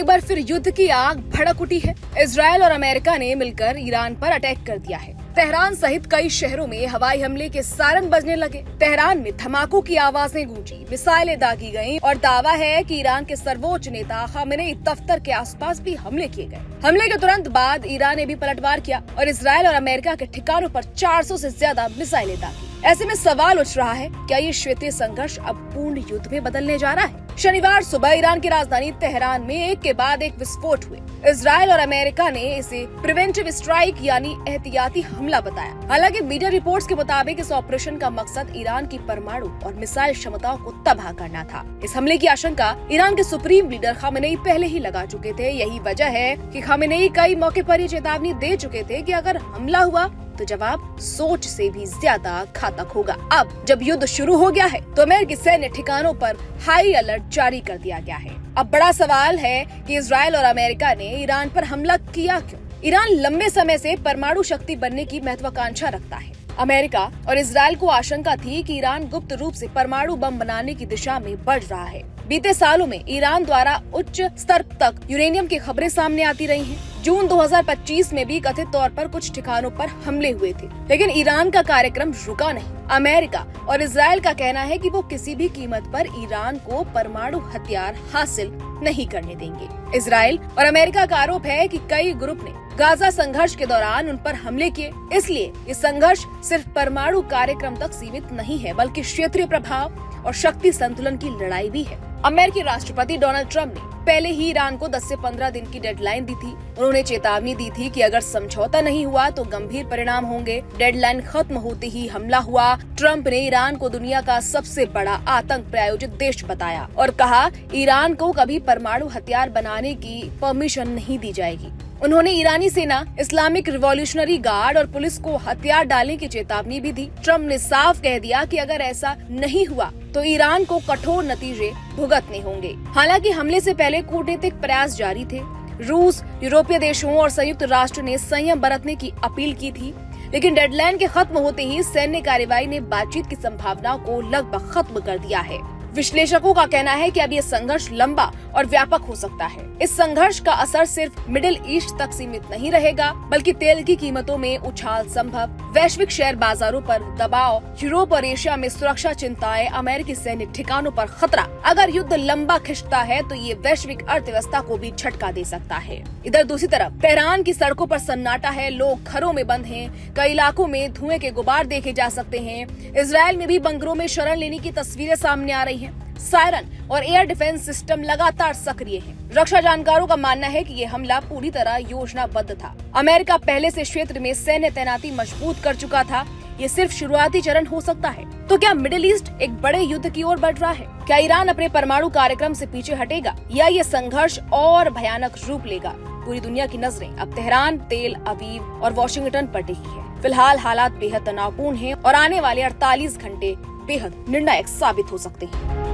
बार फिर युद्ध की आग भड़क उठी है। इजरायल और अमेरिका ने मिलकर ईरान पर अटैक कर दिया है। तेहरान सहित कई शहरों में हवाई हमले के सायरन बजने लगे। तेहरान में धमाकों की आवाजें गूंजी, मिसाइलें दागी गईं और दावा है कि ईरान के सर्वोच्च नेता खामेनेई दफ्तर के आसपास भी हमले किए गए। हमले के तुरंत बाद ईरान ने भी पलटवार किया और इजरायल और अमेरिका के ठिकानों पर 400 से ज्यादा मिसाइलें दागी। ऐसे में सवाल उठ रहा है, क्या ये क्षेत्रीय संघर्ष अब पूर्ण युद्ध में बदलने जा रहा है? शनिवार सुबह ईरान की राजधानी तेहरान में एक के बाद एक विस्फोट हुए। इजरायल और अमेरिका ने इसे प्रिवेंटिव स्ट्राइक यानी एहतियाती हमला बताया। हालांकि मीडिया रिपोर्ट्स के मुताबिक इस ऑपरेशन का मकसद ईरान की परमाणु और मिसाइल क्षमताओं को तबाह करना था। इस हमले की आशंका ईरान के सुप्रीम लीडर खामेनेई पहले ही लगा चुके थे। यही वजह है कि खामेनेई कई मौके पर ये चेतावनी दे चुके थे कि अगर हमला हुआ तो जवाब सोच से भी ज्यादा घातक होगा। अब जब युद्ध शुरू हो गया है तो अमेरिकी सैन्य ठिकानों पर हाई अलर्ट जारी कर दिया गया है। अब बड़ा सवाल है कि इजरायल और अमेरिका ने ईरान पर हमला किया क्यों? ईरान लंबे समय से परमाणु शक्ति बनने की महत्वाकांक्षा रखता है। अमेरिका और इजरायल को आशंका थी कि ईरान गुप्त रूप से परमाणु बम बनाने की दिशा में बढ़ रहा है। बीते सालों में ईरान द्वारा उच्च स्तर तक यूरेनियम की खबरें सामने आती रही हैं। जून 2025 में भी कथित तौर पर कुछ ठिकानों पर हमले हुए थे, लेकिन ईरान का कार्यक्रम रुका नहीं। अमेरिका और इजरायल का कहना है कि वो किसी भी कीमत पर ईरान को परमाणु हथियार हासिल नहीं करने देंगे। इजरायल और अमेरिका का आरोप है कि कई ग्रुप ने गाजा संघर्ष के दौरान उन पर हमले किए, इसलिए ये संघर्ष सिर्फ परमाणु कार्यक्रम तक सीमित नहीं है, बल्कि क्षेत्रीय प्रभाव और शक्ति संतुलन की लड़ाई भी है। अमेरिकी राष्ट्रपति डोनाल्ड ट्रंप ने पहले ही ईरान को 10 से 15 दिन की डेडलाइन दी थी। उन्होंने चेतावनी दी थी कि अगर समझौता नहीं हुआ तो गंभीर परिणाम होंगे। डेडलाइन खत्म होते ही हमला हुआ। ट्रंप ने ईरान को दुनिया का सबसे बड़ा आतंक प्रायोजित देश बताया और कहा ईरान को कभी परमाणु हथियार बनाने की परमिशन नहीं दी जाएगी। उन्होंने ईरानी सेना, इस्लामिक रिवॉल्यूशनरी गार्ड और पुलिस को हथियार डालने की चेतावनी भी दी। ट्रंप ने साफ कह दिया कि अगर ऐसा नहीं हुआ तो ईरान को कठोर नतीजे भुगतने होंगे। हालांकि हमले से पहले कूटनीतिक प्रयास जारी थे। रूस, यूरोपीय देशों और संयुक्त राष्ट्र ने संयम बरतने की अपील की थी, लेकिन डेडलाइन के खत्म होते ही सैन्य कार्रवाई ने बातचीत की संभावनाओं को लगभग खत्म कर दिया है। विश्लेषकों का कहना है कि अब ये संघर्ष लंबा और व्यापक हो सकता है। इस संघर्ष का असर सिर्फ मिडिल ईस्ट तक सीमित नहीं रहेगा, बल्कि तेल की कीमतों में उछाल संभव, वैश्विक शेयर बाजारों पर दबाव, यूरोप और एशिया में सुरक्षा चिंताएं, अमेरिकी सैन्य ठिकानों पर खतरा। अगर युद्ध लंबा खिंचता है तो ये वैश्विक अर्थव्यवस्था को भी झटका दे सकता है। इधर दूसरी तरफ तेहरान की सड़कों पर सन्नाटा है। लोग घरों में बंद हैं। कई इलाकों में धुएं के गुबार देखे जा सकते हैं। इजरायल में भी बंकरों में शरण लेने की तस्वीरें सामने आ रही हैं। सायरन और एयर डिफेंस सिस्टम लगातार सक्रिय हैं। रक्षा जानकारों का मानना है कि ये हमला पूरी तरह योजनाबद्ध था। अमेरिका पहले से क्षेत्र में सैन्य तैनाती मजबूत कर चुका था। ये सिर्फ शुरुआती चरण हो सकता है। तो क्या मिडिल ईस्ट एक बड़े युद्ध की ओर बढ़ रहा है? क्या ईरान अपने परमाणु कार्यक्रम से पीछे हटेगा या ये संघर्ष और भयानक रूप लेगा? पूरी दुनिया की नजरें अब तेहरान, तेल अवीव और वॉशिंगटन पर टिकी है। फिलहाल हालात बेहद तनावपूर्ण हैं और आने वाले 48 घंटे बेहद निर्णायक साबित हो सकते हैं।